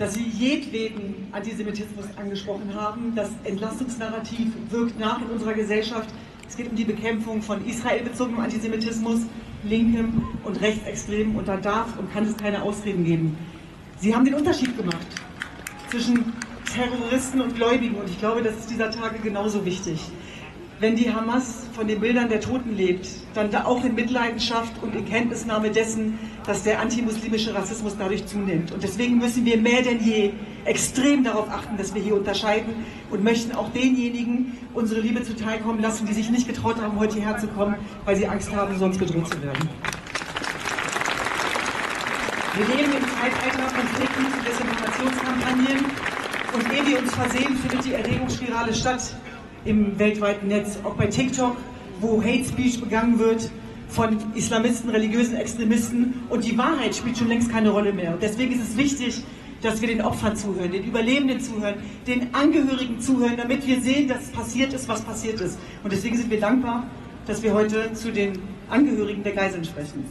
Dass Sie jedweden Antisemitismus angesprochen haben. Das Entlastungsnarrativ wirkt nach in unserer Gesellschaft. Es geht um die Bekämpfung von israelbezogenem Antisemitismus, linkem und rechtsextremen, und da darf und kann es keine Ausreden geben. Sie haben den Unterschied gemacht zwischen Terroristen und Gläubigen, und ich glaube, das ist dieser Tage genauso wichtig. Wenn die Hamas von den Bildern der Toten lebt, dann da auch in Mitleidenschaft und in Kenntnisnahme dessen, dass der antimuslimische Rassismus dadurch zunimmt. Und deswegen müssen wir mehr denn je extrem darauf achten, dass wir hier unterscheiden, und möchten auch denjenigen unsere Liebe zuteilkommen lassen, die sich nicht getraut haben, heute hierher zu kommen, weil sie Angst haben, sonst bedroht zu werden. Wir leben im Zeitalter von Fake News und Desinformationskampagnen, und ehe wir uns versehen, findet die Erregungsspirale statt im weltweiten Netz, auch bei TikTok, wo Hate Speech begangen wird von Islamisten, religiösen Extremisten, und die Wahrheit spielt schon längst keine Rolle mehr. Und deswegen ist es wichtig, dass wir den Opfern zuhören, den Überlebenden zuhören, den Angehörigen zuhören, damit wir sehen, dass passiert ist, was passiert ist. Und deswegen sind wir dankbar, dass wir heute zu den Angehörigen der Geiseln sprechen.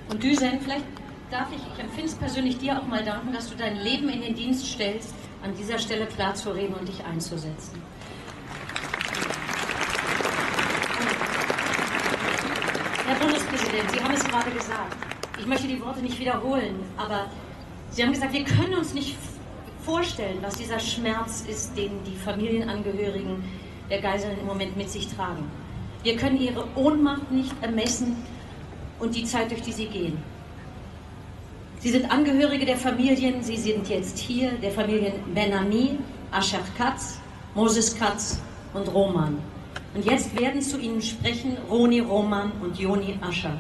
Und Düsen, vielleicht darf ich empfinde es persönlich dir auch mal danken, dass du dein Leben in den Dienst stellst, an dieser Stelle klar zu reden und dich einzusetzen. Herr Bundespräsident, Sie haben es gerade gesagt. Ich möchte die Worte nicht wiederholen, aber Sie haben gesagt, wir können uns nicht vorstellen, was dieser Schmerz ist, den die Familienangehörigen der Geiseln im Moment mit sich tragen. Wir können ihre Ohnmacht nicht ermessen und die Zeit, durch die sie gehen. Sie sind Angehörige der Familien, sie sind jetzt hier, der Familien Ben-Ami, Asher Katz, Moses Katz und Roman. Und jetzt werden zu Ihnen sprechen Roni Roman und Joni Ascher.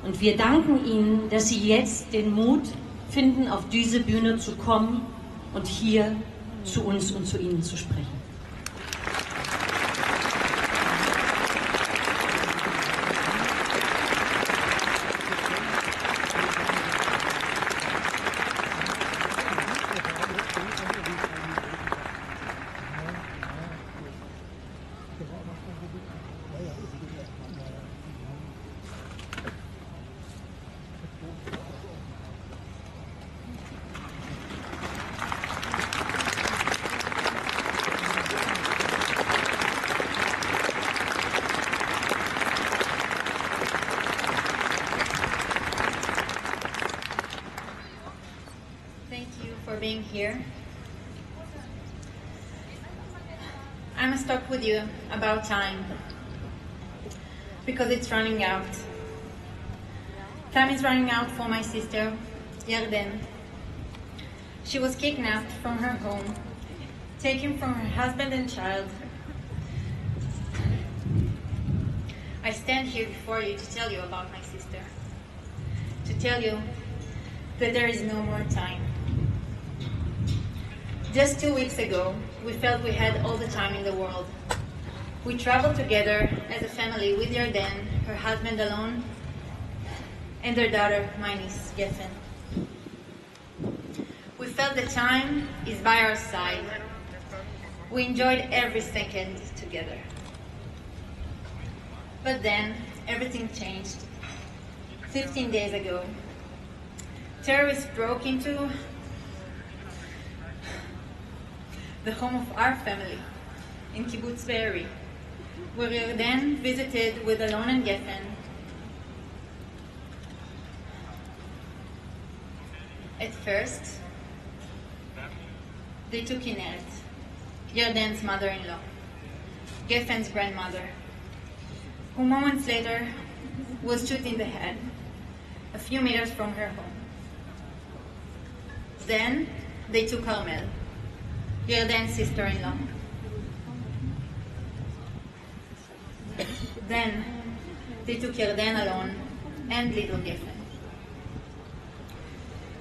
Und wir danken Ihnen, dass Sie jetzt den Mut finden, auf diese Bühne zu kommen und hier zu uns und zu Ihnen zu sprechen. Being here. I must talk with you about time because it's running out. Time is running out for my sister, Yarden. She was kidnapped from her home, taken from her husband and child. I stand here before you to tell you about my sister, to tell you that there is no more time. Just 2 weeks ago, we felt we had all the time in the world. We traveled together as a family with Yarden, her husband alone, and their daughter, my niece, Geffen. We felt the time is by our side. We enjoyed every second together. But then, everything changed. 15 days ago, terrorists broke into the home of our family in Kibbutz Be'eri, where Yarden visited with Alon and Geffen. At first, they took Ineret, Yarden's mother-in-law, Geffen's grandmother, who moments later was shot in the head, a few meters from her home. Then they took Carmel, Yarden's sister-in-law. Then they took Yarden alone and little Geffen.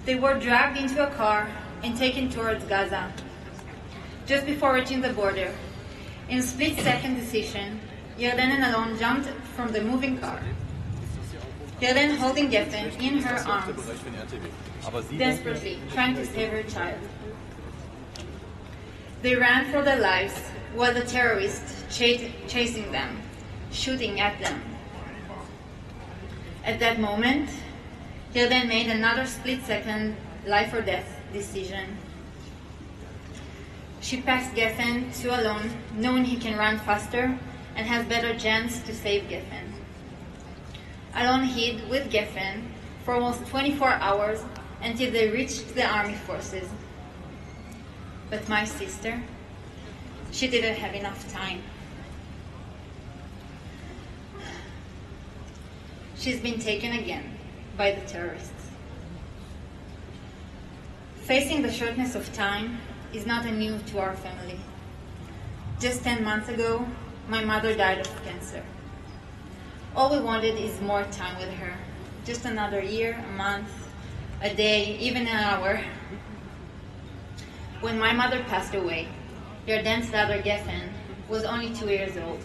They were dragged into a car and taken towards Gaza. Just before reaching the border, in a split-second decision, Yarden and Alon jumped from the moving car. Yarden holding Geffen in her arms, desperately trying to save her child. They ran for their lives while the terrorists chasing them, shooting at them. At that moment, Yarden made another split-second life or death decision. She passed Geffen to alone, knowing he can run faster and has better chance to save Geffen. Alone hid with Geffen for almost 24 hours until they reached the army forces. But my sister, she didn't have enough time. She's been taken again by the terrorists. Facing the shortness of time is not new to our family. Just 10 months ago, my mother died of cancer. All we wanted is more time with her. Just another year, a month, a day, even an hour. When my mother passed away, Yarden's daughter Geffen was only 2 years old.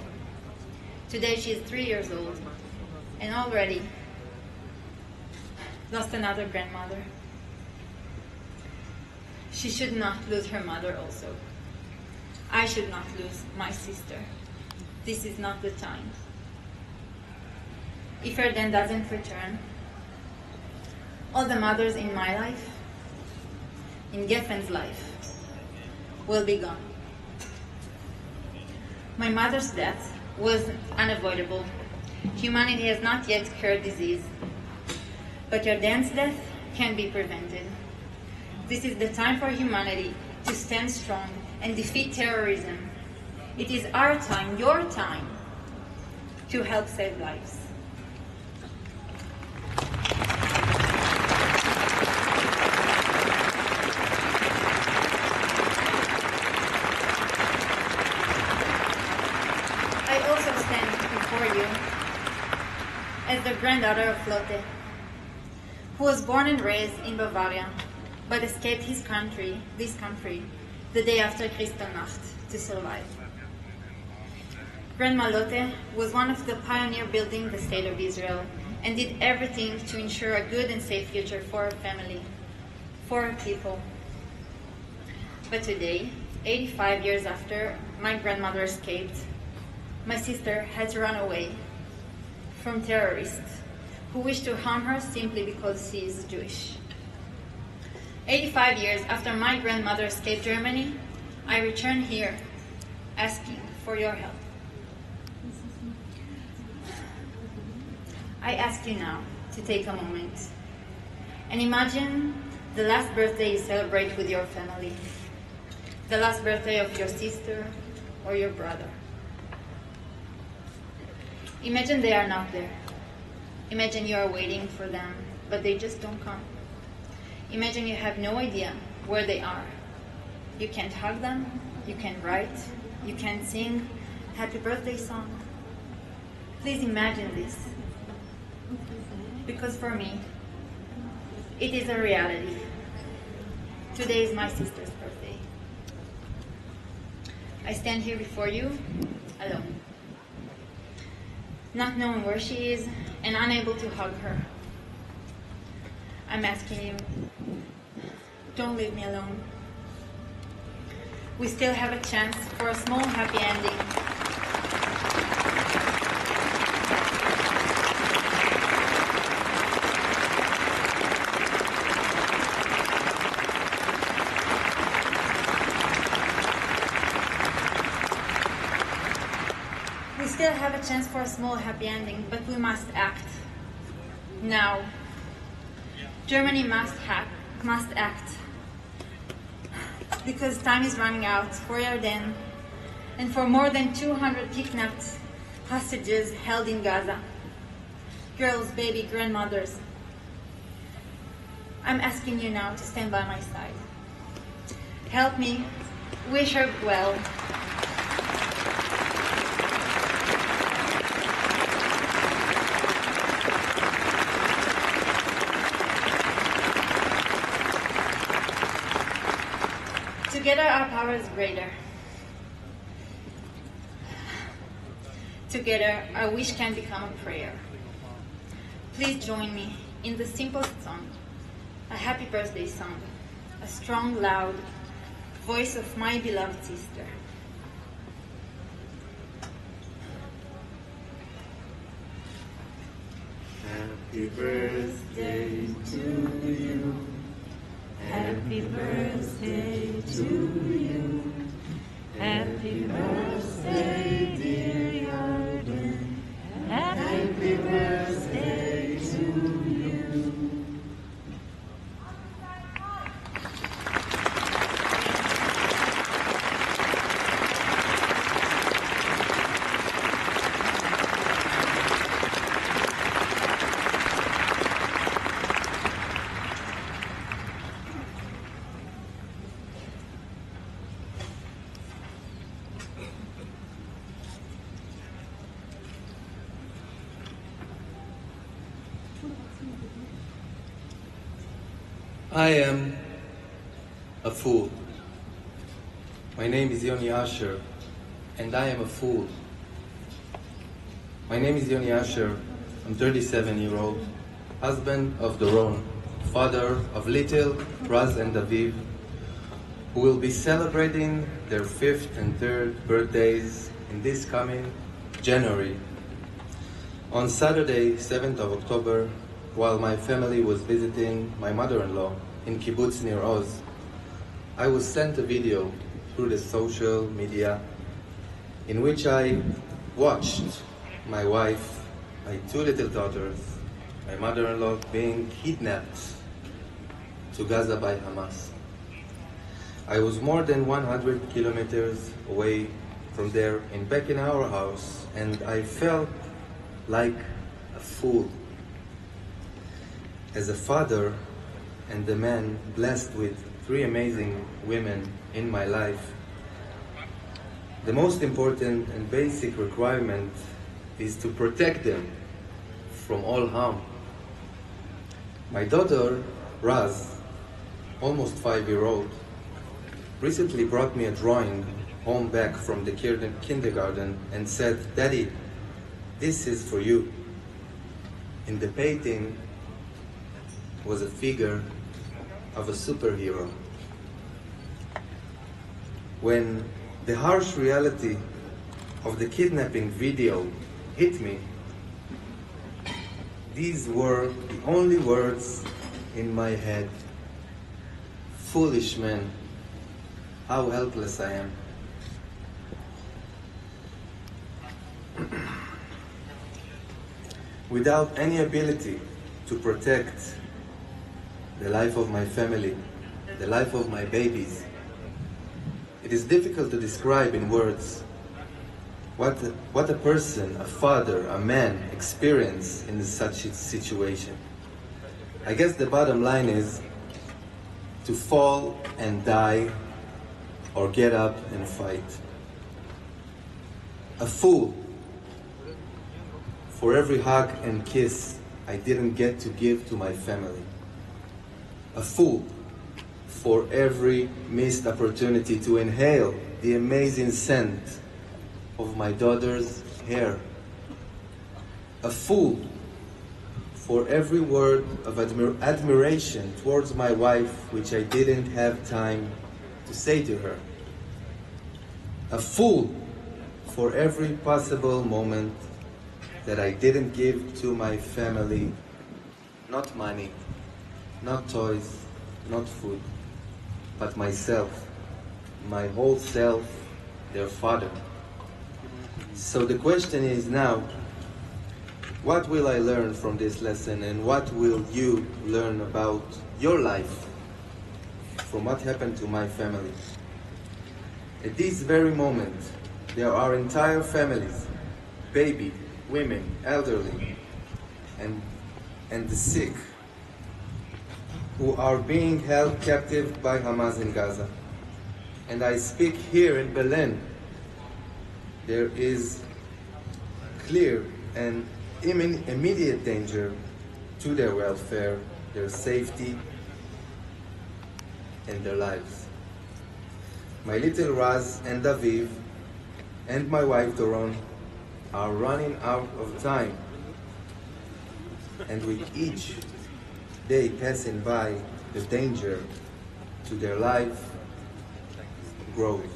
Today she is 3 years old, and already lost another grandmother. She should not lose her mother also. I should not lose my sister. This is not the time. If Yarden doesn't return, all the mothers in my life, in Geffen's life, will be gone. My mother's death was unavoidable. Humanity has not yet cured disease. But Yarden's death can be prevented. This is the time for humanity to stand strong and defeat terrorism. It is our time, your time, to help save lives. I also stand before you as the granddaughter of Lotte, who was born and raised in Bavaria, but escaped this country, the day after Kristallnacht to survive. Grandma Lotte was one of the pioneers building the State of Israel and did everything to ensure a good and safe future for her family, for her people. But today, 85 years after my grandmother escaped, my sister had to run away from terrorists who wish to harm her simply because she is Jewish. 85 years after my grandmother escaped Germany, I return here asking for your help. I ask you now to take a moment and imagine the last birthday you celebrate with your family, the last birthday of your sister or your brother. Imagine they are not there. Imagine you are waiting for them, but they just don't come. Imagine you have no idea where they are. You can't hug them, you can't write, you can't sing happy birthday song. Please imagine this. Because for me, it is a reality. Today is my sister's birthday. I stand here before you, alone. Not knowing where she is and unable to hug her. I'm asking you, don't leave me alone. We still have a chance for a small happy ending. We still have a chance for a small happy ending, but we must act. Now. Germany must act. Because time is running out for Yarden and for more than 200 kidnapped hostages held in Gaza. Girls, baby, grandmothers. I'm asking you now to stand by my side. Help me, wish her well. Together our power is greater. Together our wish can become a prayer. Please join me in the simplest song, a happy birthday song, a strong, loud voice of my beloved sister. Happy birthday to you. Happy birthday to you. Happy birthday, dear Jordan. Happy birthday to you. I am a fool. My name is Yoni Asher, and I am a fool. My name is Yoni Asher. I'm 37-year-old, husband of Doron, father of little Raz and Aviv, who will be celebrating their 5th and 3rd birthdays in this coming January. On Saturday, 7th of October, while my family was visiting my mother-in-law in kibbutz near Oz, I was sent a video through the social media in which I watched my wife, my 2 little daughters, my mother-in-law being kidnapped to Gaza by Hamas. I was more than 100 kilometers away from there back in our house, and I felt like a fool. As a father and a man blessed with 3 amazing women in my life, the most important and basic requirement is to protect them from all harm. My daughter, Raz, almost 5-year-old, recently brought me a drawing home back from the kindergarten and said, "Daddy, this is for you." In the painting was a figure of a superhero. When the harsh reality of the kidnapping video hit me, these were the only words in my head. Foolish man, how helpless I am. Without any ability to protect the life of my family, the life of my babies, it is difficult to describe in words what a person, a father, a man experience in such a situation. I guess the bottom line is to fall and die or get up and fight. A fool for every hug and kiss I didn't get to give to my family. A fool for every missed opportunity to inhale the amazing scent of my daughter's hair. A fool for every word of admiration towards my wife which I didn't have time to say to her. A fool for every possible moment that I didn't give to my family. Not money, not toys, not food, but myself, my whole self, their father. So the question is now, what will I learn from this lesson, and what will you learn about your life from what happened to my family? At this very moment, there are entire families, baby, women, elderly, and the sick, who are being held captive by Hamas in Gaza. And I speak here in Berlin. There is clear and immediate danger to their welfare, their safety, and their lives. My little Raz and Aviv and my wife Doron are running out of time, and with each day passing by, the danger to their life grows.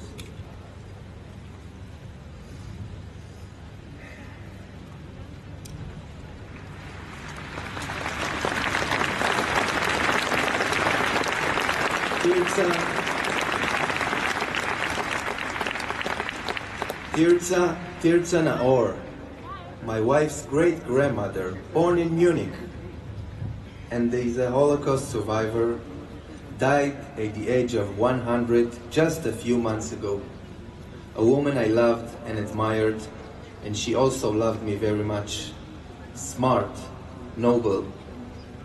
Tirza Naor, my wife's great-grandmother, born in Munich, and is a Holocaust survivor, died at the age of 100 just a few months ago. A woman I loved and admired, and she also loved me very much. Smart, noble,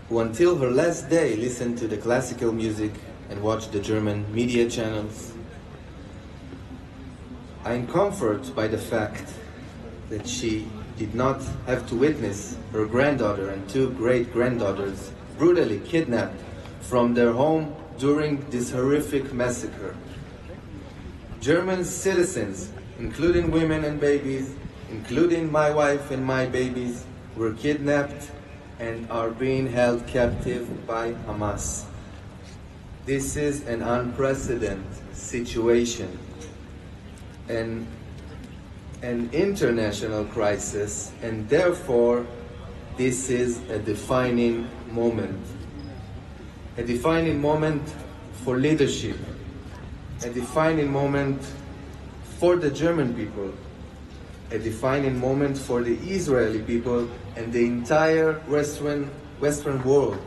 who until her last day listened to the classical music and watched the German media channels. I am comforted by the fact that she did not have to witness her granddaughter and two great-granddaughters brutally kidnapped from their home during this horrific massacre. German citizens, including women and babies, including my wife and my babies, were kidnapped and are being held captive by Hamas. This is an unprecedented situation, an international crisis, and therefore this is a defining moment. A defining moment for leadership, a defining moment for the German people, a defining moment for the Israeli people and the entire Western world.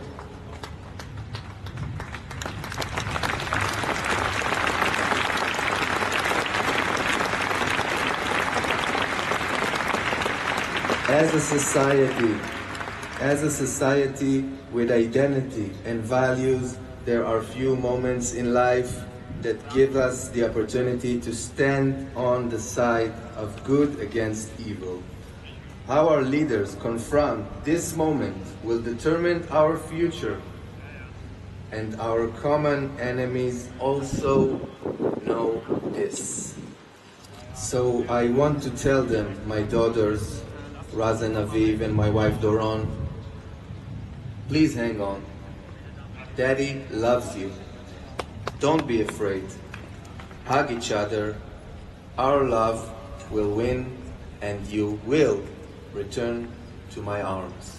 As a society with identity and values, there are few moments in life that give us the opportunity to stand on the side of good against evil. How our leaders confront this moment will determine our future, and our common enemies also know this. So I want to tell them, my daughters, Raz and Aviv, and my wife Doron, please hang on. Daddy loves you. Don't be afraid. Hug each other. Our love will win, and you will return to my arms.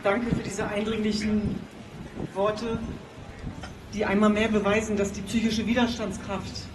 Danke für diese eindringlichen Worte, die einmal mehr beweisen, dass die psychische Widerstandskraft